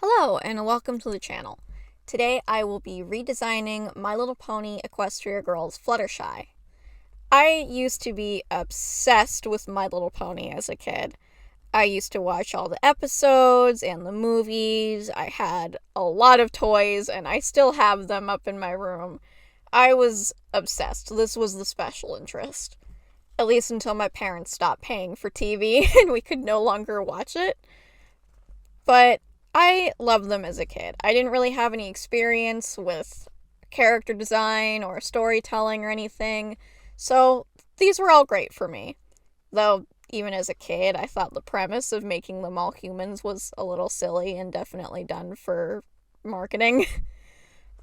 Hello, and welcome to the channel. Today I will be redesigning My Little Pony Equestria Girls Fluttershy. I used to be obsessed with My Little Pony as a kid. I used to watch all the episodes and the movies. I had a lot of toys, and I still have them up in my room. I was obsessed. This was the special interest. At least until my parents stopped paying for TV and we could no longer watch it. But I loved them as a kid. I didn't really have any experience with character design or storytelling or anything, so these were all great for me. Though, even as a kid, I thought the premise of making them all humans was a little silly and definitely done for marketing.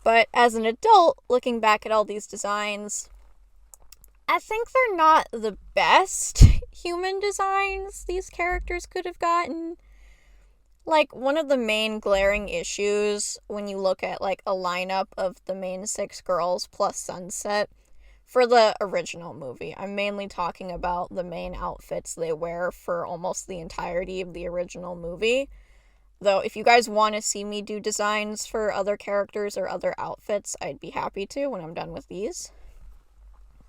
But as an adult, looking back at all these designs, I think they're not the best human designs these characters could have gotten. Like, one of the main glaring issues when you look at, like, a lineup of the main 6 girls plus Sunset for the original movie, I'm mainly talking about the main outfits they wear for almost the entirety of the original movie. Though, if you guys want to see me do designs for other characters or other outfits, I'd be happy to when I'm done with these.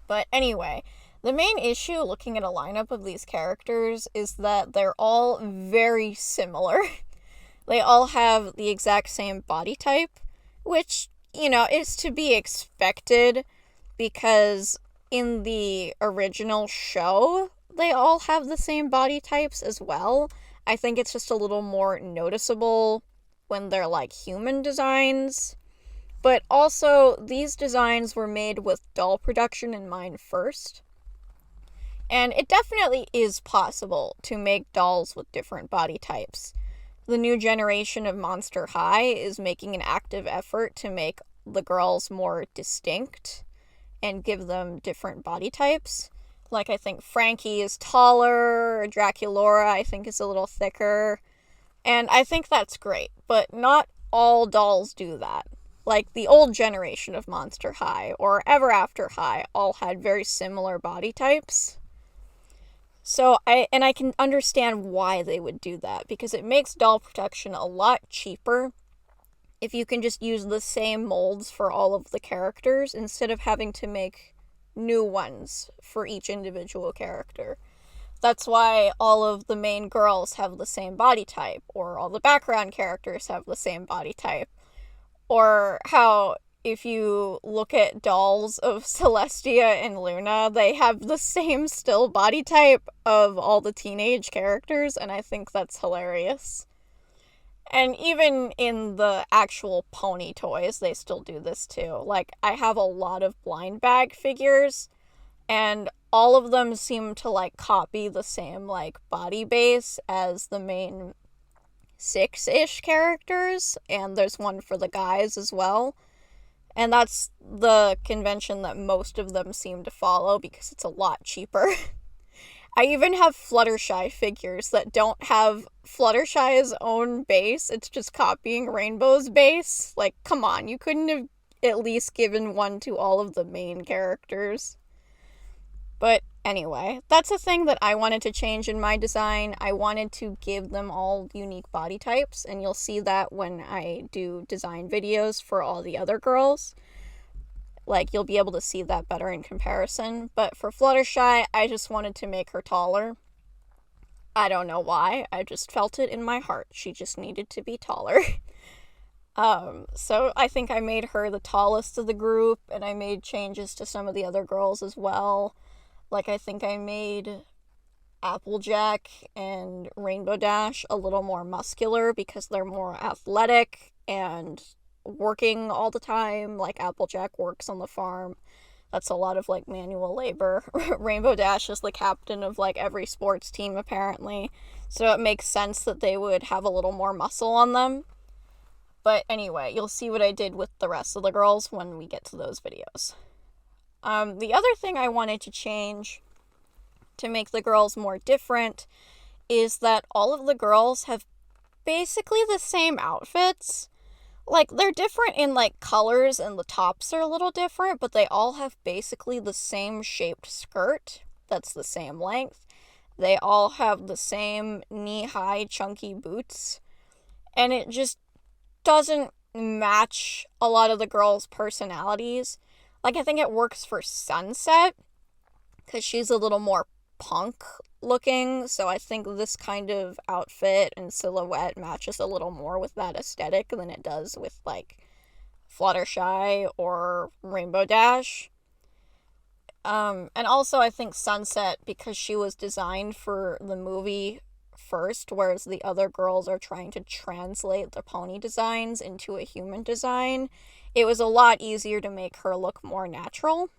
But anyway, the main issue looking at a lineup of these characters is that they're all very similar. They all have the exact same body type, which, is to be expected because in the original show, they all have the same body types as well. I think it's just a little more noticeable when they're like human designs. But also, these designs were made with doll production in mind first. And it definitely is possible to make dolls with different body types. The new generation of Monster High is making an active effort to make the girls more distinct and give them different body types. Like, I think Frankie is taller, Draculaura I think is a little thicker, and I think that's great, but not all dolls do that. Like, the old generation of Monster High, or Ever After High, all had very similar body types. So, I can understand why they would do that, because it makes doll production a lot cheaper if you can just use the same molds for all of the characters instead of having to make new ones for each individual character. That's why all of the main girls have the same body type, or all the background characters have the same body type. Or how, if you look at dolls of Celestia and Luna, they have the same still body type of all the teenage characters, and I think that's hilarious. And even in the actual pony toys, they still do this too. Like, I have a lot of blind bag figures, and all of them seem to, like, copy the same, like, body base as the main 6-ish characters, and there's one for the guys as well. And that's the convention that most of them seem to follow because it's a lot cheaper. I even have Fluttershy figures that don't have Fluttershy's own base. It's just copying Rainbow's base. Like, come on, you couldn't have at least given one to all of the main characters. But anyway, that's a thing that I wanted to change in my design. I wanted to give them all unique body types, and you'll see that when I do design videos for all the other girls. Like, you'll be able to see that better in comparison. But for Fluttershy, I just wanted to make her taller. I don't know why. I just felt it in my heart. She just needed to be taller. So I think I made her the tallest of the group, and I made changes to some of the other girls as well. Like, I think I made Applejack and Rainbow Dash a little more muscular because they're more athletic and working all the time. Like, Applejack works on the farm. That's a lot of, like, manual labor. Rainbow Dash is the captain of, like, every sports team, apparently. So it makes sense that they would have a little more muscle on them. But anyway, you'll see what I did with the rest of the girls when we get to those videos. The other thing I wanted to change to make the girls more different is that all of the girls have basically the same outfits. Like, they're different in, like, colors, and the tops are a little different, but they all have basically the same shaped skirt that's the same length. They all have the same knee-high chunky boots. And it just doesn't match a lot of the girls' personalities. Like, I think it works for Sunset, because she's a little more punk looking, so I think this kind of outfit and silhouette matches a little more with that aesthetic than it does with, like, Fluttershy or Rainbow Dash. And also I think Sunset, because she was designed for the movie first, whereas the other girls are trying to translate the pony designs into a human design, it was a lot easier to make her look more natural.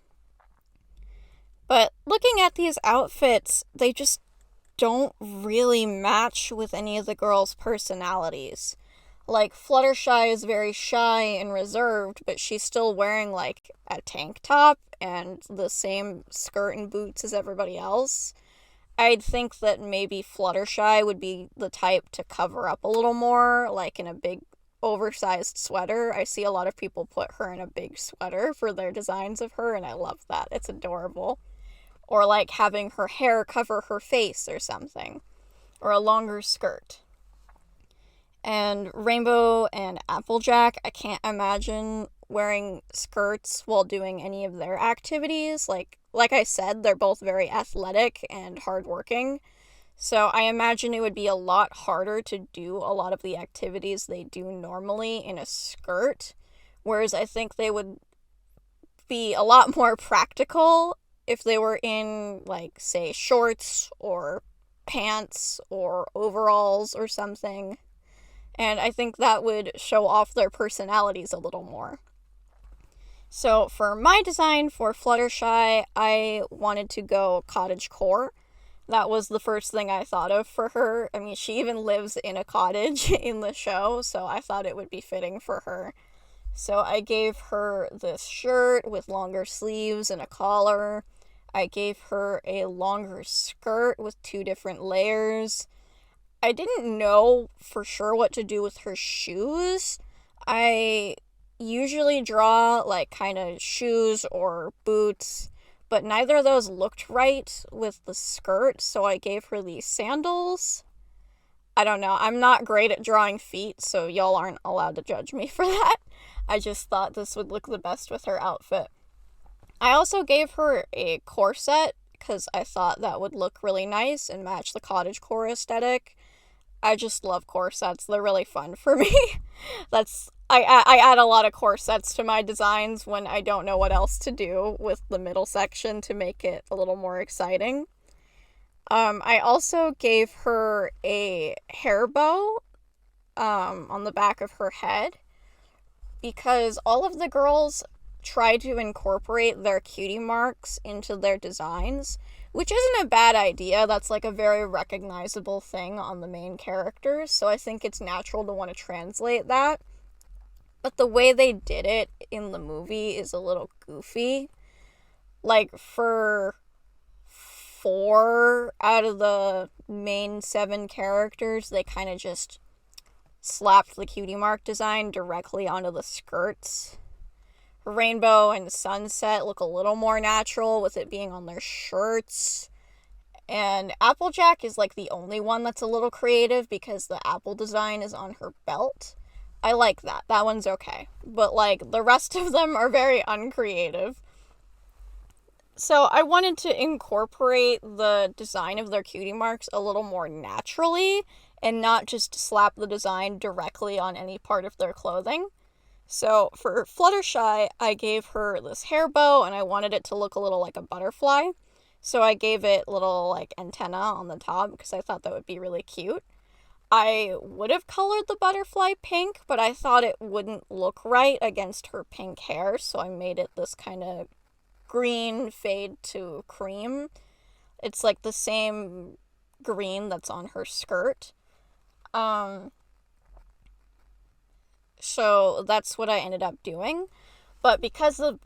But looking at these outfits, they just don't really match with any of the girls' personalities. Like, Fluttershy is very shy and reserved, but she's still wearing, like, a tank top and the same skirt and boots as everybody else. I'd think that maybe Fluttershy would be the type to cover up a little more, like in a big oversized sweater. I see a lot of people put her in a big sweater for their designs of her, and I love that. It's adorable. Or like having her hair cover her face or something. Or a longer skirt. And Rainbow and Applejack, I can't imagine wearing skirts while doing any of their activities. Like I said, they're both very athletic and hardworking. So I imagine it would be a lot harder to do a lot of the activities they do normally in a skirt. Whereas I think they would be a lot more practical if they were in, like, say, shorts or pants or overalls or something. And I think that would show off their personalities a little more. So for my design for Fluttershy, I wanted to go cottagecore. That was the first thing I thought of for her. I mean, she even lives in a cottage in the show, so I thought it would be fitting for her. So I gave her this shirt with longer sleeves and a collar. I gave her a longer skirt with 2 different layers. I didn't know for sure what to do with her shoes. I usually draw, like, kind of shoes or boots, but neither of those looked right with the skirt, so I gave her these sandals. I don't know, I'm not great at drawing feet, so y'all aren't allowed to judge me for that. I just thought this would look the best with her outfit. I also gave her a corset, because I thought that would look really nice and match the cottagecore aesthetic. I just love corsets. They're really fun for me. I add a lot of corsets to my designs when I don't know what else to do with the middle section to make it a little more exciting. I also gave her a hair bow on the back of her head, because all of the girls try to incorporate their cutie marks into their designs, which isn't a bad idea. That's like a very recognizable thing on the main characters, so I think it's natural to want to translate that. But the way they did it in the movie is a little goofy. Like, for 4 out of the main 7 characters, they kind of just slapped the cutie mark design directly onto the skirts. Rainbow and Sunset look a little more natural with it being on their shirts. And Applejack is like the only one that's a little creative because the apple design is on her belt. I like that. That one's okay. But like the rest of them are very uncreative. So I wanted to incorporate the design of their cutie marks a little more naturally and not just slap the design directly on any part of their clothing. So for Fluttershy, I gave her this hair bow and I wanted it to look a little like a butterfly. So I gave it little like antenna on the top because I thought that would be really cute. I would have colored the butterfly pink, but I thought it wouldn't look right against her pink hair, so I made it this kind of green fade to cream. It's like the same green that's on her skirt. So that's what I ended up doing. But because the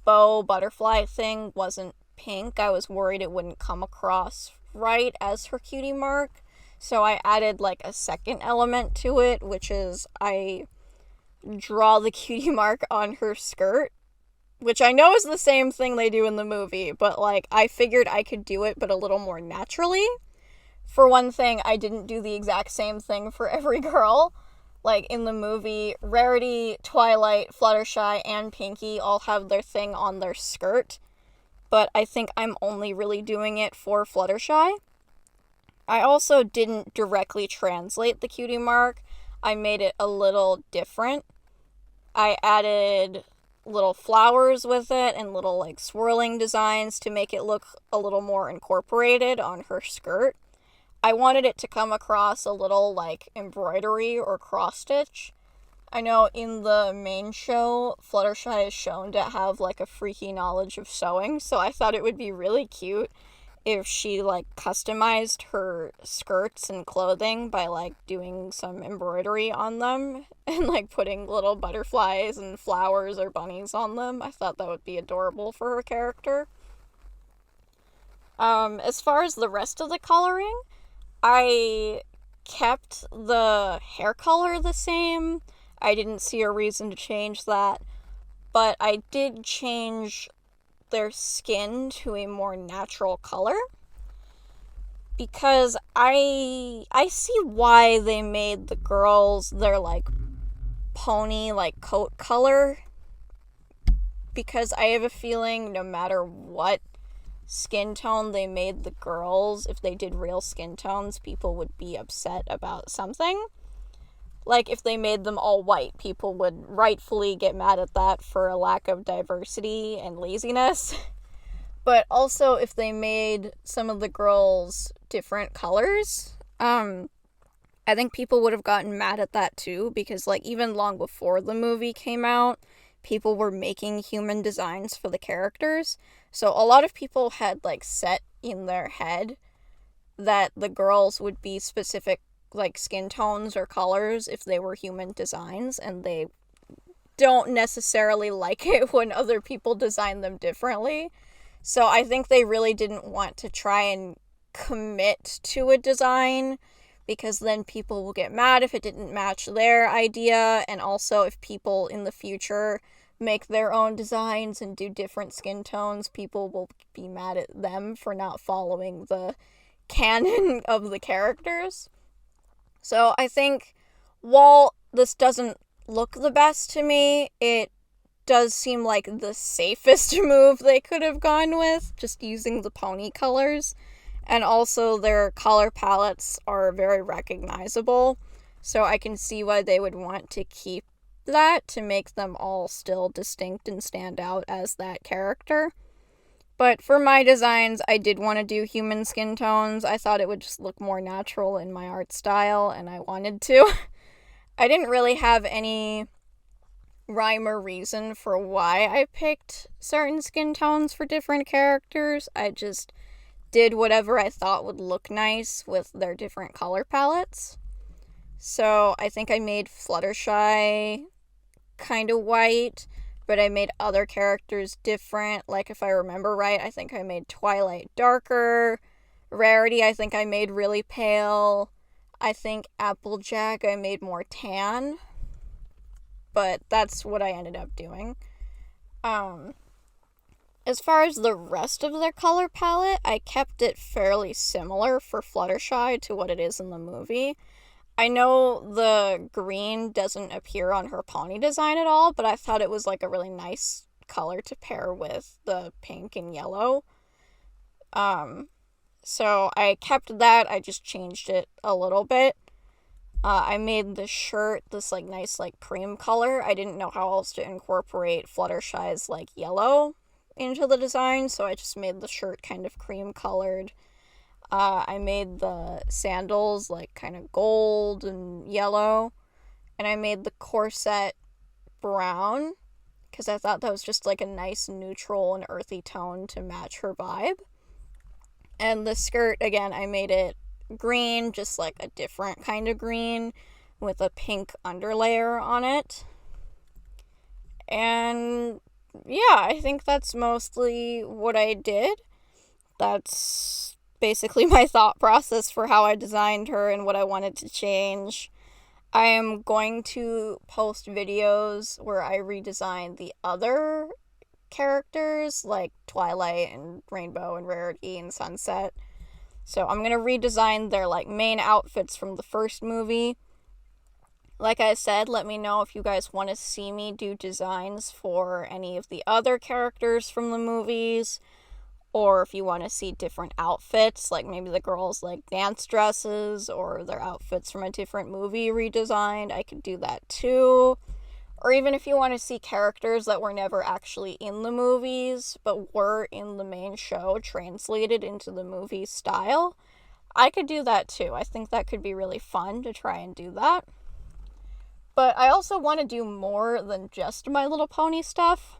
bow butterfly thing wasn't pink, I was worried it wouldn't come across right as her cutie mark. So I added like a second element to it, which is I draw the cutie mark on her skirt, which I know is the same thing they do in the movie, but like I figured I could do it but a little more naturally. For one thing, I didn't do the exact same thing for every girl. Like in the movie, Rarity, Twilight, Fluttershy, and Pinkie all have their thing on their skirt, but I think I'm only really doing it for Fluttershy. I also didn't directly translate the cutie mark. I made it a little different. I added little flowers with it and little like swirling designs to make it look a little more incorporated on her skirt. I wanted it to come across a little like embroidery or cross stitch. I know in the main show, Fluttershy is shown to have like a freaky knowledge of sewing, so I thought it would be really cute if she like customized her skirts and clothing by like doing some embroidery on them and like putting little butterflies and flowers or bunnies on them. I thought that would be adorable for her character. As far as the rest of the coloring, I kept the hair color the same. I didn't see a reason to change that, but I did change their skin to a more natural color because I see why they made the girls their like pony like coat color, because I have a feeling no matter what skin tone they made the girls, if they did real skin tones, people would be upset about something. Like, if they made them all white, people would rightfully get mad at that for a lack of diversity and laziness. But also, if they made some of the girls different colors, I think people would have gotten mad at that too, because, like, even long before the movie came out, people were making human designs for the characters. So a lot of people had, like, set in their head that the girls would be specific like skin tones or colors if they were human designs, and they don't necessarily like it when other people design them differently. So I think they really didn't want to try and commit to a design, because then people will get mad if it didn't match their idea, and also if people in the future make their own designs and do different skin tones, people will be mad at them for not following the canon of the characters. So I think while this doesn't look the best to me, it does seem like the safest move they could have gone with, just using the pony colors. And also their color palettes are very recognizable, so I can see why they would want to keep that to make them all still distinct and stand out as that character. But for my designs, I did want to do human skin tones. I thought it would just look more natural in my art style, and I wanted to. I didn't really have any rhyme or reason for why I picked certain skin tones for different characters. I just did whatever I thought would look nice with their different color palettes. So I think I made Fluttershy kind of white, but I made other characters different. Like, if I remember right, I think I made Twilight darker. Rarity, I think I made really pale. I think Applejack I made more tan. But that's what I ended up doing. As far as the rest of their color palette, I kept it fairly similar for Fluttershy to what it is in the movie. I know the green doesn't appear on her pony design at all, but I thought it was like a really nice color to pair with the pink and yellow. So I kept that, I just changed it a little bit. I made the shirt this like nice like cream color. I didn't know how else to incorporate Fluttershy's like yellow into the design, so I just made the shirt kind of cream colored. I made the sandals like kind of gold and yellow, and I made the corset brown because I thought that was just like a nice neutral and earthy tone to match her vibe. And the skirt, again, I made it green, just like a different kind of green with a pink underlayer on it. And yeah, I think that's mostly what I did. That's basically my thought process for how I designed her and what I wanted to change. I am going to post videos where I redesign the other characters, like Twilight and Rainbow and Rarity and Sunset. So I'm going to redesign their like main outfits from the first movie. Like I said, let me know if you guys want to see me do designs for any of the other characters from the movies, or if you want to see different outfits, like maybe the girls like dance dresses or their outfits from a different movie redesigned, I could do that too. Or even if you want to see characters that were never actually in the movies, but were in the main show translated into the movie style, I could do that too. I think that could be really fun to try and do that. But I also want to do more than just My Little Pony stuff.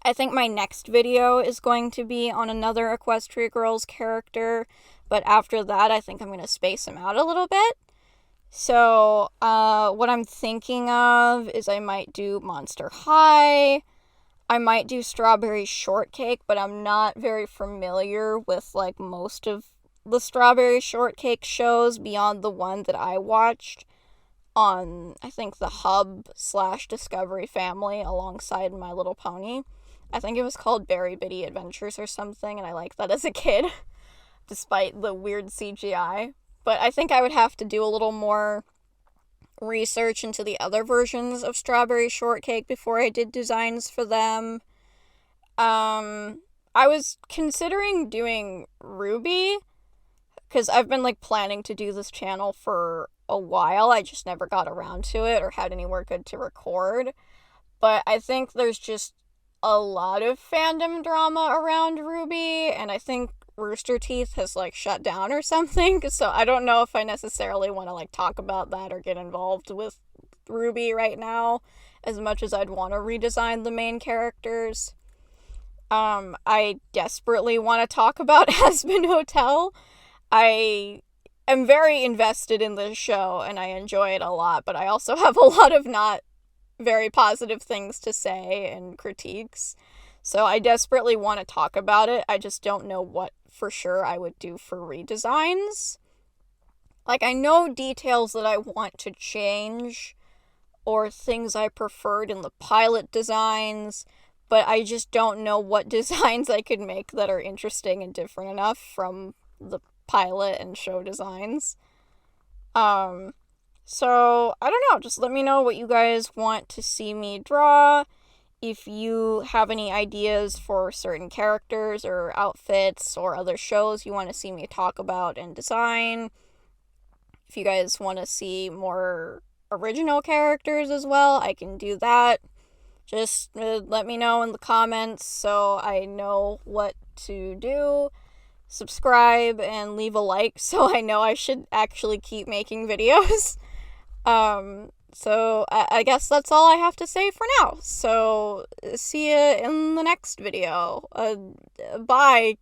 I think my next video is going to be on another Equestria Girls character, but after that I think I'm going to space them out a little bit. So, what I'm thinking of is I might do Monster High, I might do Strawberry Shortcake, but I'm not very familiar with, like, most of the Strawberry Shortcake shows beyond the one that I watched on, I think, the Hub/Discovery Family alongside My Little Pony. I think it was called Berry Bitty Adventures or something, and I liked that as a kid, despite the weird CGI. But I think I would have to do a little more research into the other versions of Strawberry Shortcake before I did designs for them. I was considering doing Ruby, because I've been, like, planning to do this channel for a while. I just never got around to it or had anywhere good to record. But I think there's just a lot of fandom drama around Ruby, and I think Rooster Teeth has, like, shut down or something, so I don't know if I necessarily want to, like, talk about that or get involved with Ruby right now as much as I'd want to redesign the main characters. I desperately want to talk about Aspen Hotel. I am very invested in this show and I enjoy it a lot, but I also have a lot of not very positive things to say and critiques. So I desperately want to talk about it. I just don't know what for sure I would do for redesigns. Like, I know details that I want to change or things I preferred in the pilot designs, but I just don't know what designs I could make that are interesting and different enough from the pilot and show designs. So, I don't know, just let me know what you guys want to see me draw. If you have any ideas for certain characters or outfits or other shows you want to see me talk about and design. If you guys want to see more original characters as well, I can do that. Just let me know in the comments so I know what to do. Subscribe and leave a like so I know I should actually keep making videos. So I guess that's all I have to say for now. So see ya in the next video. Bye.